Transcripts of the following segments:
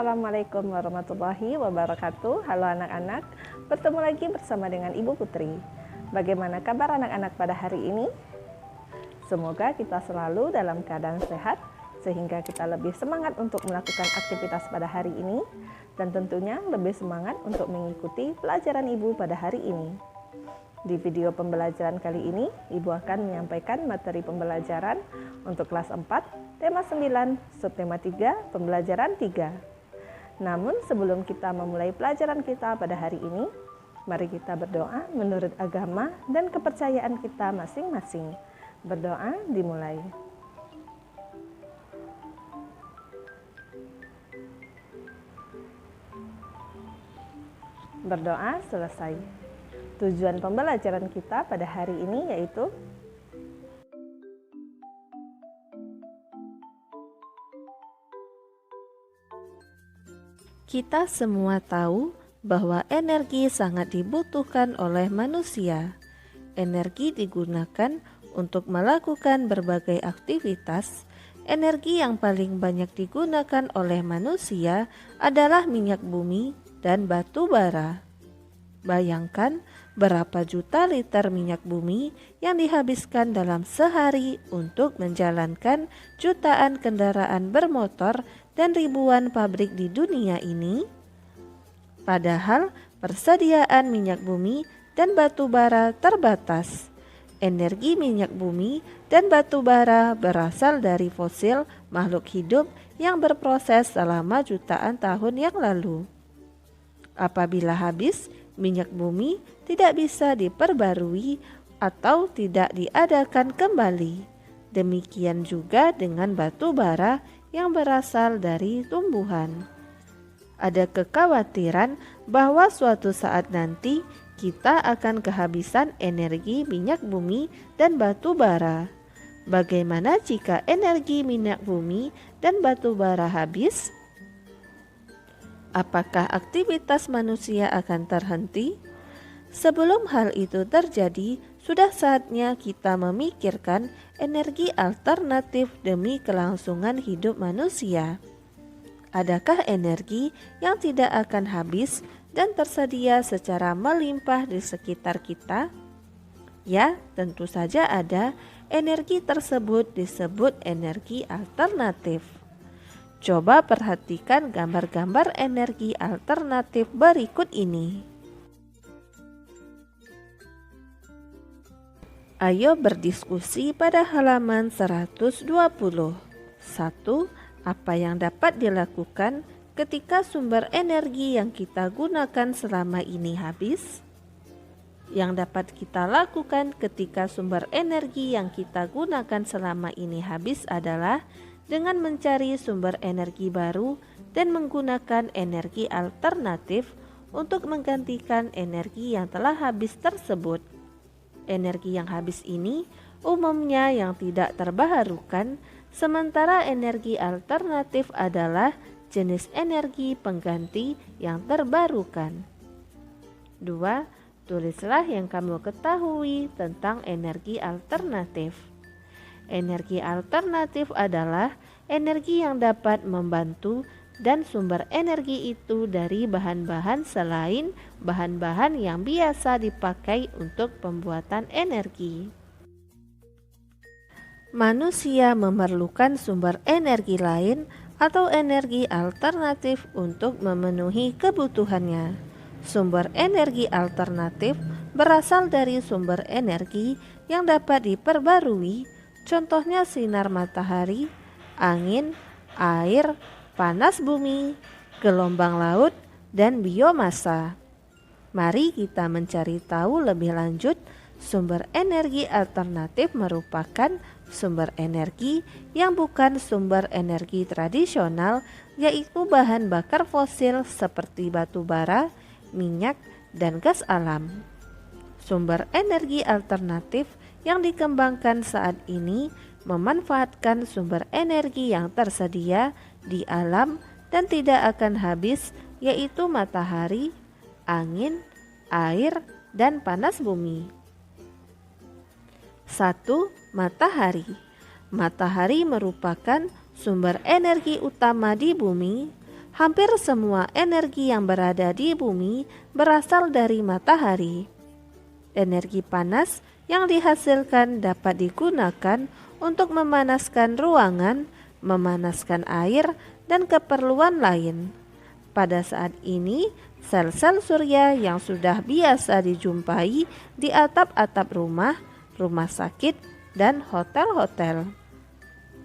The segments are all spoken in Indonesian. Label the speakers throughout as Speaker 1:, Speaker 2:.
Speaker 1: Assalamualaikum warahmatullahi wabarakatuh. Halo anak-anak, bertemu lagi bersama dengan Ibu Putri. Bagaimana kabar anak-anak pada hari ini? Semoga kita selalu dalam keadaan sehat, sehingga kita lebih semangat untuk melakukan aktivitas pada hari ini, dan tentunya lebih semangat untuk mengikuti pelajaran Ibu pada hari ini. Di video pembelajaran kali ini, Ibu akan menyampaikan materi pembelajaran untuk kelas 4, tema 9, subtema 3, pembelajaran 3. Namun sebelum kita memulai pelajaran kita pada hari ini, mari kita berdoa menurut agama dan kepercayaan kita masing-masing. Berdoa dimulai. Berdoa selesai. Tujuan pembelajaran kita pada hari ini yaitu
Speaker 2: kita semua tahu bahwa energi sangat dibutuhkan oleh manusia. Energi digunakan untuk melakukan berbagai aktivitas. Energi yang paling banyak digunakan oleh manusia adalah minyak bumi dan batu bara. Bayangkan berapa juta liter minyak bumi yang dihabiskan dalam sehari untuk menjalankan jutaan kendaraan bermotor dan ribuan pabrik di dunia ini. Padahal persediaan minyak bumi dan batu bara terbatas. Energi minyak bumi dan batu bara berasal dari fosil makhluk hidup yang berproses selama jutaan tahun yang lalu. Apabila habis, minyak bumi tidak bisa diperbarui atau tidak diadakan kembali. Demikian juga dengan batu bara yang berasal dari tumbuhan. Ada kekhawatiran bahwa suatu saat nanti kita akan kehabisan energi minyak bumi dan batu bara. Bagaimana jika energi minyak bumi dan batu bara habis? Apakah aktivitas manusia akan terhenti? Sebelum hal itu terjadi, sudah saatnya kita memikirkan energi alternatif demi kelangsungan hidup manusia. Adakah energi yang tidak akan habis dan tersedia secara melimpah di sekitar kita? Ya, tentu saja ada. Energi tersebut disebut energi alternatif. Coba perhatikan gambar-gambar energi alternatif berikut ini. Ayo berdiskusi pada halaman 120. 1. Apa yang dapat dilakukan ketika sumber energi yang kita gunakan selama ini habis? Yang dapat kita lakukan ketika sumber energi yang kita gunakan selama ini habis adalah dengan mencari sumber energi baru dan menggunakan energi alternatif untuk menggantikan energi yang telah habis tersebut. Energi yang habis ini umumnya yang tidak terbaharukan, sementara energi alternatif adalah jenis energi pengganti yang terbarukan. 2. Tulislah yang kamu ketahui tentang energi alternatif. Energi alternatif adalah energi yang dapat membantu dan sumber energi itu dari bahan-bahan selain bahan-bahan yang biasa dipakai untuk pembuatan energi. Manusia memerlukan sumber energi lain atau energi alternatif untuk memenuhi kebutuhannya. Sumber energi alternatif berasal dari sumber energi yang dapat diperbarui. Contohnya sinar matahari, angin, air, panas bumi, gelombang laut, dan biomasa. Mari kita mencari tahu lebih lanjut. Sumber energi alternatif merupakan sumber energi yang bukan sumber energi tradisional, yaitu bahan bakar fosil seperti batu bara, minyak, dan gas alam. Sumber energi alternatif yang dikembangkan saat ini memanfaatkan sumber energi yang tersedia di alam dan tidak akan habis, yaitu matahari, angin, air, dan panas bumi. 1. Matahari. Matahari merupakan sumber energi utama di bumi. Hampir semua energi yang berada di bumi berasal dari matahari. Energi panas yang dihasilkan dapat digunakan untuk memanaskan ruangan, memanaskan air, dan keperluan lain. Pada saat ini, sel-sel surya yang sudah biasa dijumpai di atap-atap rumah, rumah sakit, dan hotel-hotel.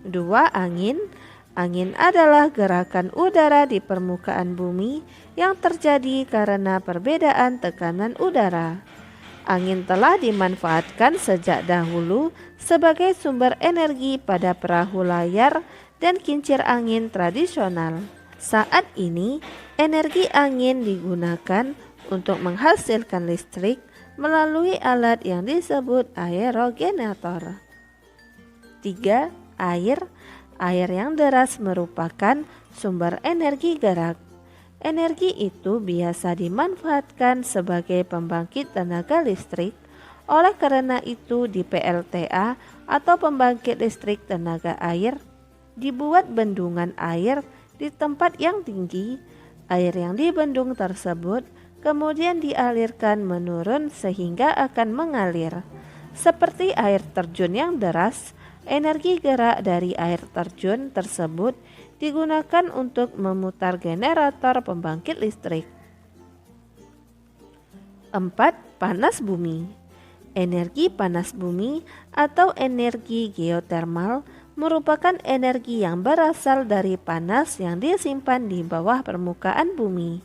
Speaker 2: 2. Angin. Angin adalah gerakan udara di permukaan bumi yang terjadi karena perbedaan tekanan udara. Angin telah dimanfaatkan sejak dahulu sebagai sumber energi pada perahu layar dan kincir angin tradisional. Saat ini, energi angin digunakan untuk menghasilkan listrik melalui alat yang disebut aerogenerator. 3. Air. Air yang deras merupakan sumber energi gerak. Energi itu biasa dimanfaatkan sebagai pembangkit tenaga listrik. Oleh karena itu di PLTA atau pembangkit listrik tenaga air dibuat bendungan air di tempat yang tinggi. Air yang dibendung tersebut kemudian dialirkan menurun sehingga akan mengalir. Seperti air terjun yang deras, energi gerak dari air terjun tersebut digunakan untuk memutar generator pembangkit listrik. 4. Panas bumi. Energi panas bumi atau energi geotermal merupakan energi yang berasal dari panas yang disimpan di bawah permukaan bumi.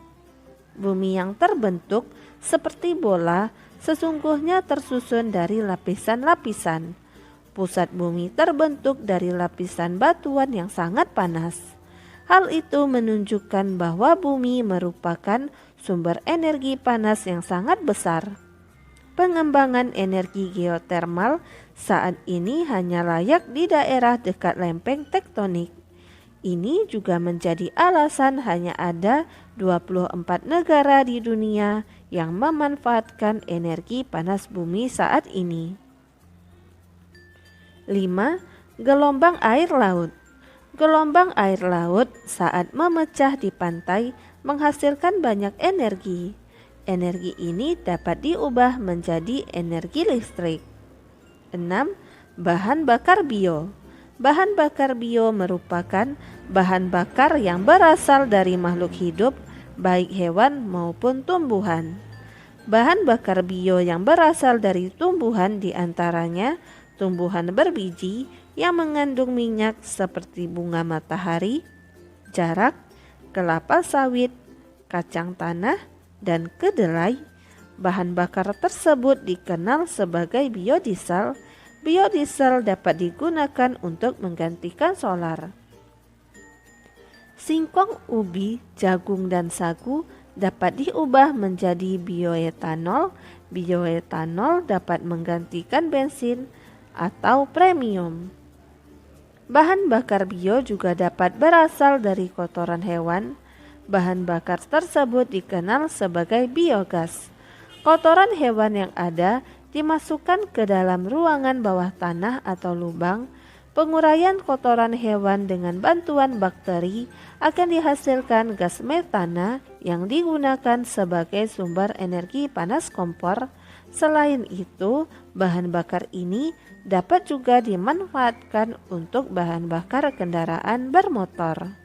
Speaker 2: Bumi yang terbentuk seperti bola sesungguhnya tersusun dari lapisan-lapisan. Pusat bumi terbentuk dari lapisan batuan yang sangat panas. Hal itu menunjukkan bahwa bumi merupakan sumber energi panas yang sangat besar. Pengembangan energi geotermal saat ini hanya layak di daerah dekat lempeng tektonik. Ini juga menjadi alasan hanya ada 24 negara di dunia yang memanfaatkan energi panas bumi saat ini. 5. Gelombang air laut. Gelombang air laut saat memecah di pantai menghasilkan banyak energi. Energi ini dapat diubah menjadi energi listrik. 6. Bahan bakar bio. Bahan bakar bio merupakan bahan bakar yang berasal dari makhluk hidup, baik hewan maupun tumbuhan. Bahan bakar bio yang berasal dari tumbuhan diantaranya tumbuhan berbiji yang mengandung minyak seperti bunga matahari, jarak, kelapa sawit, kacang tanah, dan kedelai. Bahan bakar tersebut dikenal sebagai biodiesel. Biodiesel dapat digunakan untuk menggantikan solar. Singkong, ubi, jagung, dan sagu dapat diubah menjadi bioetanol. Bioetanol dapat menggantikan bensin atau premium. Bahan bakar bio juga dapat berasal dari kotoran hewan. Bahan bakar tersebut dikenal sebagai biogas. Kotoran hewan yang ada dimasukkan ke dalam ruangan bawah tanah atau lubang. Penguraian kotoran hewan dengan bantuan bakteri akan dihasilkan gas metana yang digunakan sebagai sumber energi panas kompor. Selain itu, bahan bakar ini dapat juga dimanfaatkan untuk bahan bakar kendaraan bermotor.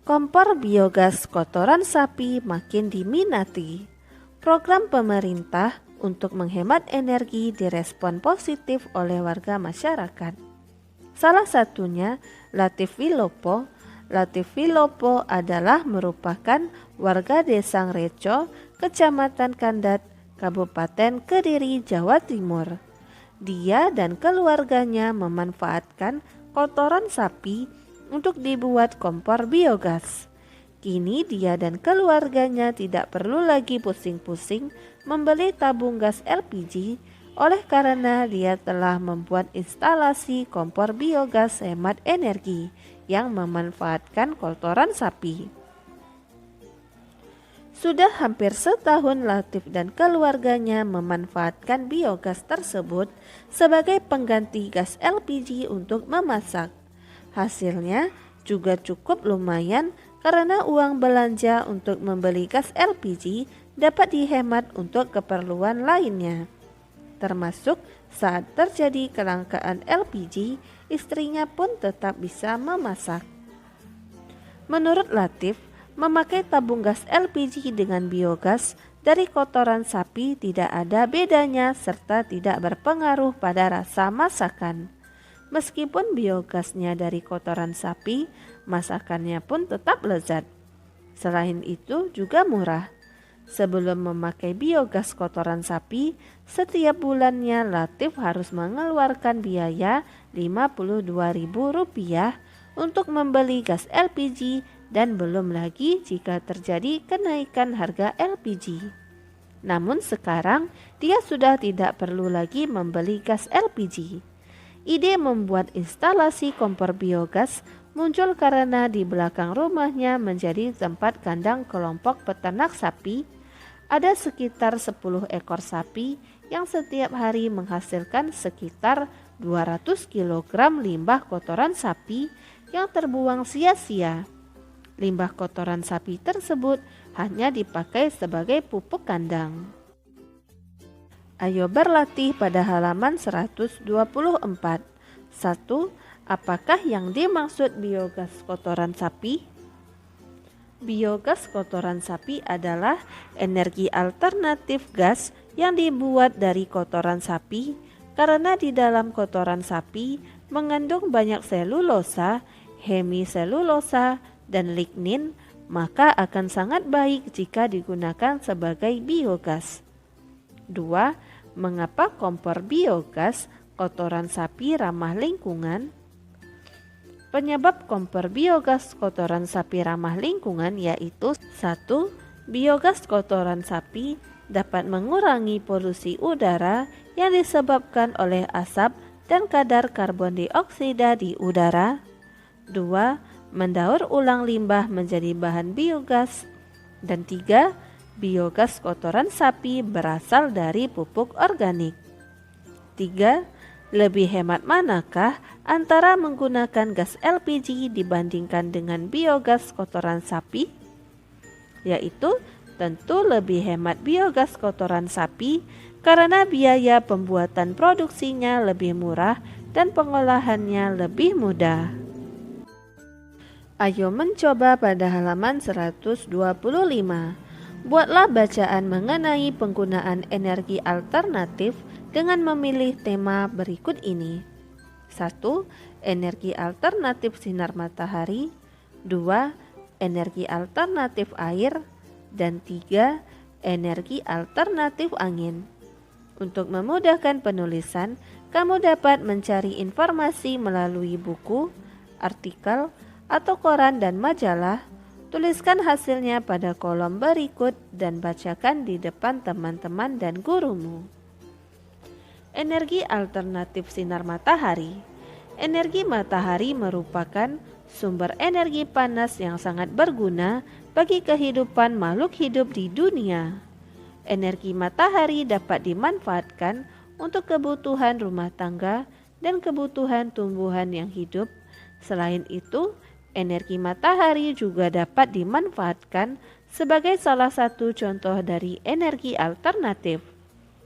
Speaker 2: Kompor biogas kotoran sapi makin diminati. Program pemerintah untuk menghemat energi direspon positif oleh warga masyarakat. Salah satunya Latif Wilopo. Latif Wilopo adalah merupakan warga desa Ngreco, Kecamatan Kandat, Kabupaten Kediri, Jawa Timur. Dia dan keluarganya memanfaatkan kotoran sapi untuk dibuat kompor biogas. Kini dia dan keluarganya tidak perlu lagi pusing-pusing membeli tabung gas LPG oleh karena dia telah membuat instalasi kompor biogas hemat energi yang memanfaatkan kotoran sapi. Sudah hampir setahun Latif dan keluarganya memanfaatkan biogas tersebut sebagai pengganti gas LPG untuk memasak. Hasilnya, juga cukup lumayan karena uang belanja untuk membeli gas LPG dapat dihemat untuk keperluan lainnya. Termasuk saat terjadi kelangkaan LPG, istrinya pun tetap bisa memasak. Menurut Latif, memakai tabung gas LPG dengan biogas dari kotoran sapi tidak ada bedanya serta tidak berpengaruh pada rasa masakan. Meskipun biogasnya dari kotoran sapi, masakannya pun tetap lezat. Selain itu juga murah. Sebelum memakai biogas kotoran sapi, setiap bulannya Latif harus mengeluarkan biaya Rp52.000 untuk membeli gas LPG dan belum lagi jika terjadi kenaikan harga LPG. Namun sekarang dia sudah tidak perlu lagi membeli gas LPG. Ide membuat instalasi kompor biogas muncul karena di belakang rumahnya menjadi tempat kandang kelompok peternak sapi. Ada sekitar 10 ekor sapi yang setiap hari menghasilkan sekitar 200 kg limbah kotoran sapi yang terbuang sia-sia. Limbah kotoran sapi tersebut hanya dipakai sebagai pupuk kandang. Ayo berlatih pada halaman 124. 1. Apakah yang dimaksud biogas kotoran sapi? Biogas kotoran sapi adalah energi alternatif gas yang dibuat dari kotoran sapi karena di dalam kotoran sapi mengandung banyak selulosa, hemiselulosa, dan lignin, maka akan sangat baik jika digunakan sebagai biogas. 2. Mengapa kompor biogas kotoran sapi ramah lingkungan? Penyebab kompor biogas kotoran sapi ramah lingkungan yaitu 1. Biogas kotoran sapi dapat mengurangi polusi udara yang disebabkan oleh asap dan kadar karbon dioksida di udara. 2. Mendaur ulang limbah menjadi bahan biogas. Dan 3. Biogas kotoran sapi berasal dari pupuk organik. 3. Lebih hemat manakah antara menggunakan gas LPG dibandingkan dengan biogas kotoran sapi? Yaitu tentu lebih hemat biogas kotoran sapi karena biaya pembuatan produksinya lebih murah dan pengolahannya lebih mudah. Ayo mencoba pada halaman 125. Buatlah bacaan mengenai penggunaan energi alternatif dengan memilih tema berikut ini. 1. Energi alternatif sinar matahari. 2. Energi alternatif air. Dan 3. Energi alternatif angin. Untuk memudahkan penulisan, kamu dapat mencari informasi melalui buku, artikel, atau koran dan majalah. Tuliskan hasilnya pada kolom berikut dan bacakan di depan teman-teman dan gurumu. Energi alternatif sinar matahari. Energi matahari merupakan sumber energi panas yang sangat berguna bagi kehidupan makhluk hidup di dunia. Energi matahari dapat dimanfaatkan untuk kebutuhan rumah tangga dan kebutuhan tumbuhan yang hidup. Selain itu, energi matahari juga dapat dimanfaatkan sebagai salah satu contoh dari energi alternatif.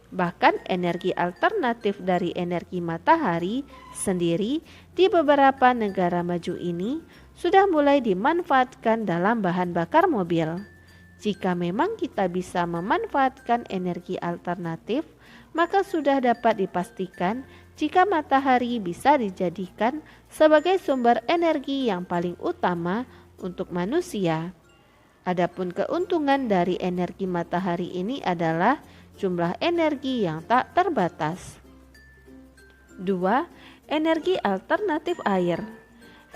Speaker 2: Bahkan energi alternatif dari energi matahari sendiri di beberapa negara maju ini sudah mulai dimanfaatkan dalam bahan bakar mobil. Jika memang kita bisa memanfaatkan energi alternatif, maka sudah dapat dipastikan jika matahari bisa dijadikan sebagai sumber energi yang paling utama untuk manusia. Adapun keuntungan dari energi matahari ini adalah jumlah energi yang tak terbatas. 2. Energi alternatif air.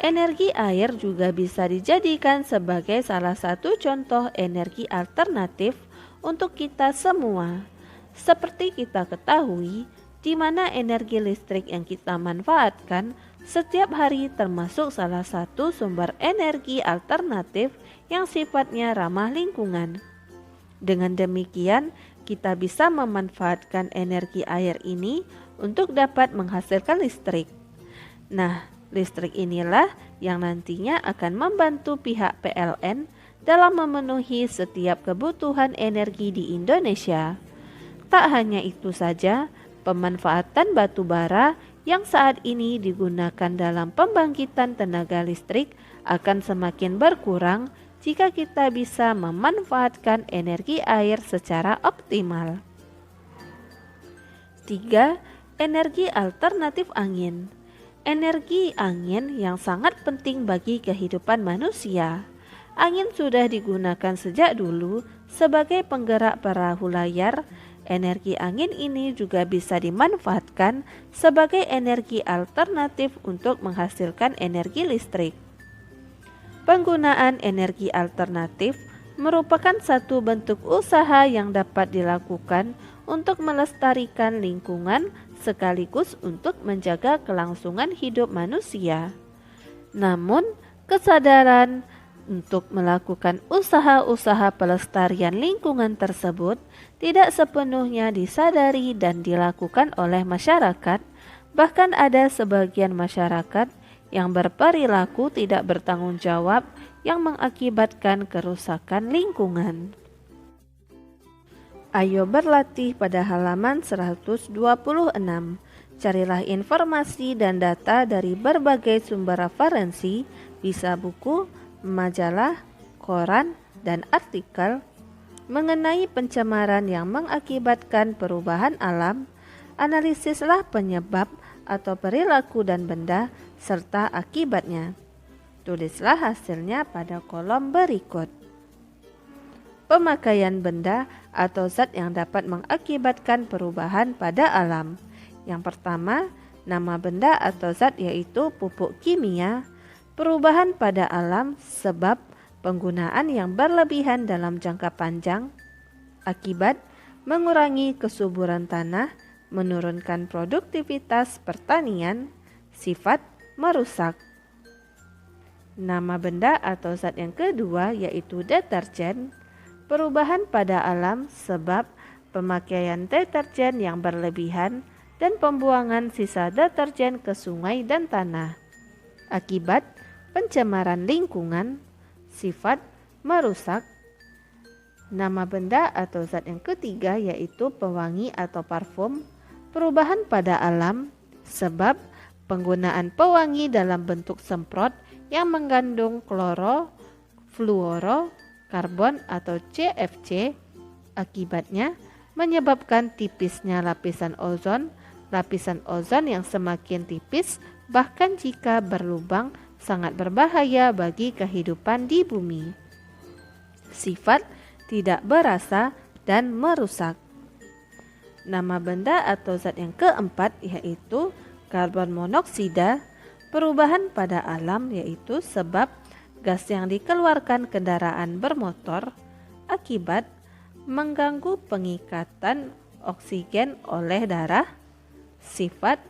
Speaker 2: Energi air juga bisa dijadikan sebagai salah satu contoh energi alternatif untuk kita semua. Seperti kita ketahui, di mana energi listrik yang kita manfaatkan setiap hari termasuk salah satu sumber energi alternatif yang sifatnya ramah lingkungan. Dengan demikian, kita bisa memanfaatkan energi air ini untuk dapat menghasilkan listrik. Nah, Listrik inilah yang nantinya akan membantu pihak PLN dalam memenuhi setiap kebutuhan energi di Indonesia. Tak hanya itu saja, pemanfaatan batu bara yang saat ini digunakan dalam pembangkitan tenaga listrik akan semakin berkurang jika kita bisa memanfaatkan energi air secara optimal. 3. Energi alternatif angin. Energi angin yang sangat penting bagi kehidupan manusia. Angin sudah digunakan sejak dulu sebagai penggerak perahu layar. Energi angin ini juga bisa dimanfaatkan sebagai energi alternatif untuk menghasilkan energi listrik. Penggunaan energi alternatif merupakan satu bentuk usaha yang dapat dilakukan untuk melestarikan lingkungan sekaligus untuk menjaga kelangsungan hidup manusia. Namun, kesadaran untuk melakukan usaha-usaha pelestarian lingkungan tersebut tidak sepenuhnya disadari dan dilakukan oleh masyarakat. Bahkan ada sebagian masyarakat yang berperilaku tidak bertanggung jawab yang mengakibatkan kerusakan lingkungan. Ayo berlatih pada halaman 126. Carilah informasi dan data dari berbagai sumber referensi, bisa buku, majalah, koran, dan artikel mengenai pencemaran yang mengakibatkan perubahan alam. Analisislah penyebab atau perilaku dan benda serta akibatnya. Tulislah hasilnya pada kolom berikut. Pemakaian benda atau zat yang dapat mengakibatkan perubahan pada alam. Yang pertama, nama benda atau zat yaitu pupuk kimia. Perubahan pada alam sebab penggunaan yang berlebihan dalam jangka panjang. Akibat, mengurangi kesuburan tanah, menurunkan produktivitas pertanian. Sifat, merusak. Nama benda atau zat yang kedua yaitu deterjen. Perubahan pada alam sebab pemakaian deterjen yang berlebihan dan pembuangan sisa deterjen ke sungai dan tanah. Akibat, pencemaran lingkungan. Sifat, merusak. Nama benda atau zat yang ketiga yaitu pewangi atau parfum. Perubahan pada alam sebab penggunaan pewangi dalam bentuk semprot yang mengandung kloro, fluoro, karbon atau CFC. Akibatnya menyebabkan tipisnya lapisan ozon yang semakin tipis bahkan jika berlubang sangat berbahaya bagi kehidupan di bumi. Sifat, tidak berasa dan merusak. Nama benda atau zat yang keempat yaitu karbon monoksida. Perubahan pada alam yaitu sebab gas yang dikeluarkan kendaraan bermotor. Akibat, mengganggu pengikatan oksigen oleh darah. Sifat,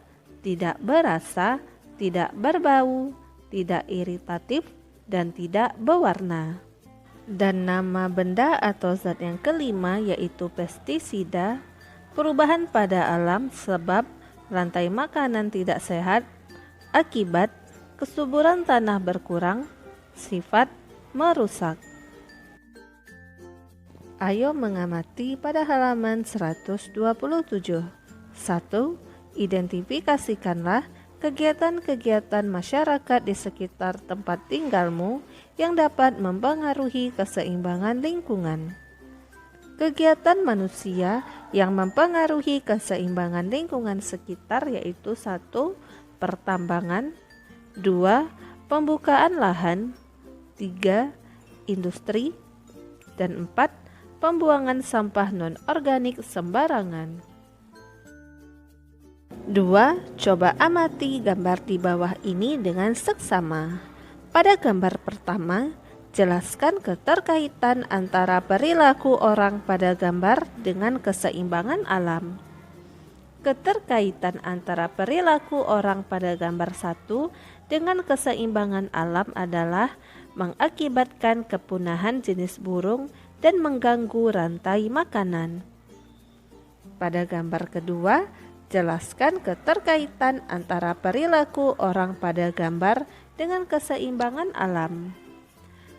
Speaker 2: tidak berasa, tidak berbau, tidak iritatif, dan tidak berwarna. Dan nama benda atau zat yang kelima yaitu pestisida. Perubahan pada alam sebab rantai makanan tidak sehat. Akibat, kesuburan tanah berkurang. Sifat, merusak. Ayo mengamati pada halaman 127. 1. Identifikasikanlah kegiatan-kegiatan masyarakat di sekitar tempat tinggalmu yang dapat mempengaruhi keseimbangan lingkungan. Kegiatan manusia yang mempengaruhi keseimbangan lingkungan sekitar yaitu 1. Pertambangan, 2. Pembukaan lahan, 3. Industri, dan 4. Pembuangan sampah non-organik sembarangan. 2. Coba amati gambar di bawah ini dengan seksama. Pada gambar pertama, jelaskan keterkaitan antara perilaku orang pada gambar dengan keseimbangan alam. Keterkaitan antara perilaku orang pada gambar 1 dengan keseimbangan alam adalah mengakibatkan kepunahan jenis burung dan mengganggu rantai makanan. Pada gambar kedua, Jelaskan keterkaitan antara perilaku orang pada gambar dengan keseimbangan alam.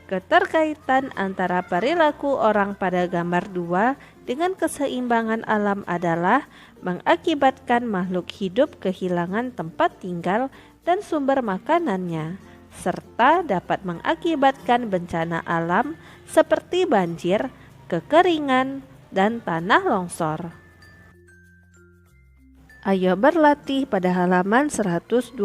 Speaker 2: Keterkaitan antara perilaku orang pada gambar 2 dengan keseimbangan alam adalah mengakibatkan makhluk hidup kehilangan tempat tinggal dan sumber makanannya, serta dapat mengakibatkan bencana alam seperti banjir, kekeringan, dan tanah longsor. Ayo berlatih pada halaman 128.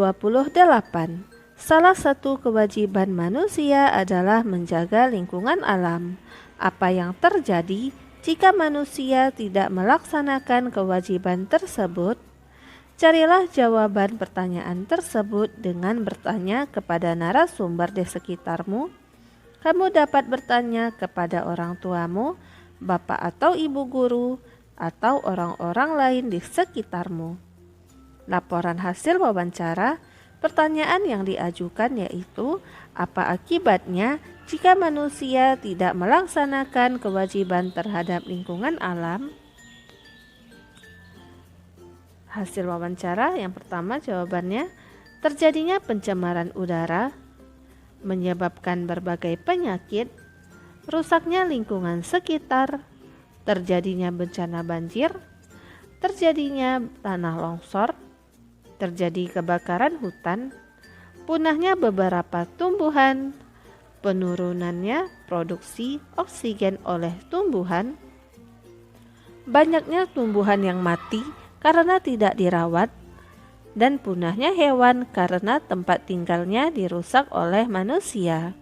Speaker 2: Salah satu kewajiban manusia adalah menjaga lingkungan alam. Apa yang terjadi jika manusia tidak melaksanakan kewajiban tersebut? Carilah jawaban pertanyaan tersebut dengan bertanya kepada narasumber di sekitarmu. Kamu dapat bertanya kepada orang tuamu, bapak atau ibu guru, atau orang-orang lain di sekitarmu. Laporan hasil wawancara, pertanyaan yang diajukan yaitu, apa akibatnya jika manusia tidak melaksanakan kewajiban terhadap lingkungan alam? Hasil wawancara yang pertama jawabannya, terjadinya pencemaran udara, menyebabkan berbagai penyakit, rusaknya lingkungan sekitar, terjadinya bencana banjir, terjadinya tanah longsor, terjadi kebakaran hutan, punahnya beberapa tumbuhan, penurunannya produksi oksigen oleh tumbuhan, banyaknya tumbuhan yang mati karena tidak dirawat, dan punahnya hewan karena tempat tinggalnya dirusak oleh manusia.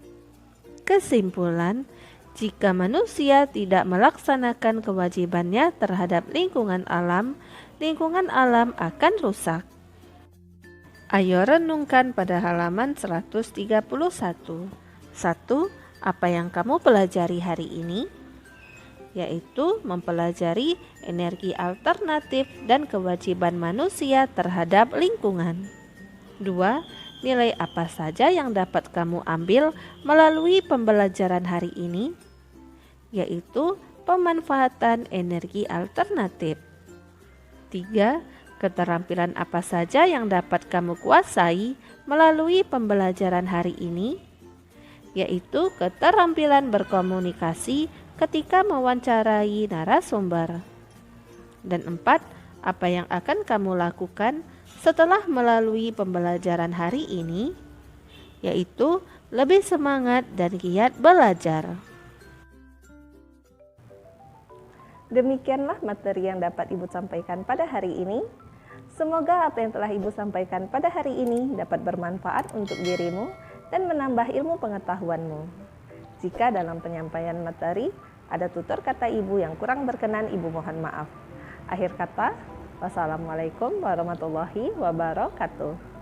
Speaker 2: Kesimpulan, jika manusia tidak melaksanakan kewajibannya terhadap lingkungan alam akan rusak. Ayo renungkan pada halaman 131. 1. Apa yang kamu pelajari hari ini? Yaitu mempelajari energi alternatif dan kewajiban manusia terhadap lingkungan. 2. Nilai apa saja yang dapat kamu ambil melalui pembelajaran hari ini? Yaitu pemanfaatan energi alternatif. 3. Keterampilan apa saja yang dapat kamu kuasai melalui pembelajaran hari ini? Yaitu keterampilan berkomunikasi ketika mewawancarai narasumber. Dan 4. Apa yang akan kamu lakukan setelah melalui pembelajaran hari ini? Yaitu lebih semangat dan giat belajar.
Speaker 1: Demikianlah materi yang dapat Ibu sampaikan pada hari ini. Semoga apa yang telah Ibu sampaikan pada hari ini dapat bermanfaat untuk dirimu dan menambah ilmu pengetahuanmu. Jika dalam penyampaian materi ada tutur kata Ibu yang kurang berkenan, Ibu mohon maaf. Akhir kata, wassalamualaikum warahmatullahi wabarakatuh.